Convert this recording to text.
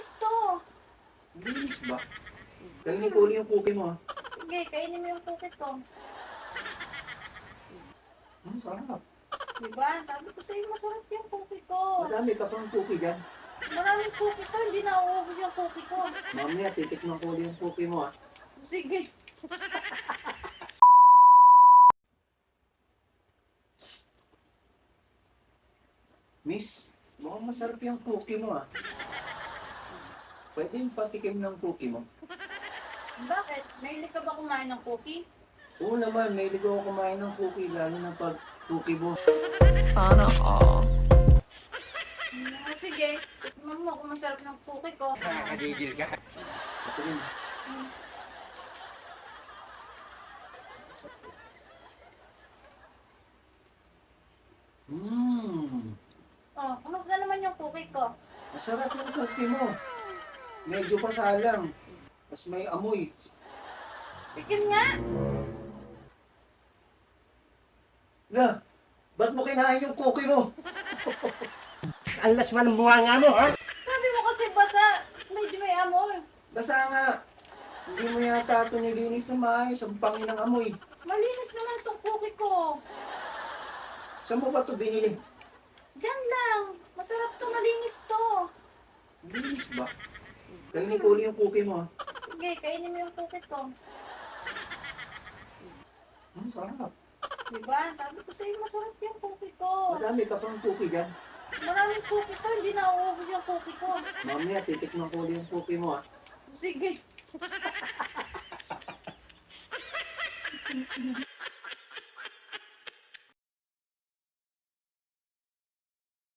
malinis to. Linis ba? Kainin ko ulit yung cookie mo, ha? Sige, kainin mo yung cookie ko. Sarap. Diba? Sabi ko sa'yo, masarap yung cookie ko. Madami ka pang cookie dyan. Maraming cookie to, hindi na uuubos yung cookie ko. Mamaya, titikman ko ulit yung cookie mo, ha? Sige. Miss, mukhang masarap yung cookie mo, ha? Pwede yung patikim ng cookie mo? Bakit? Mahilig ka ba kumain ng cookie? Oo naman, may ligaw ako kumain ng cookie, lalo na pag cookie mo. Sana all. Sige, tikman mo kung masarap ng cookie ko. Nakakagigil ka. Ito rin. Oh, kumusta naman yung cookie ko? Masarap yung cookie mo. Medyo pasalang. Tapos may amoy. Tikim nga! Na, ba't mo kinain yung cookie mo? Ang lasman ng bunganga mo, ha? Sabi mo kasi basa, medyo may amoy. Basta nga, hindi mo yata ito nilinis na maayos. Ang pangin ng amoy. Malinis naman itong cookie ko. Saan mo ba ito binili? Diyan lang. Masarap to, malinis to. Linis ba? Kainin ko ulit yung cookie mo, ha? Sige, kainin mo yung cookie ko. Sarap. Diba? Sabi ko sa'yo, masarap yung cookie ko. Madami ka pang cookie dyan. Maraming cookie to, hindi na uuubos yung cookie ko. Mamaya, titikman ko ulit yung cookie mo, ha? Sige.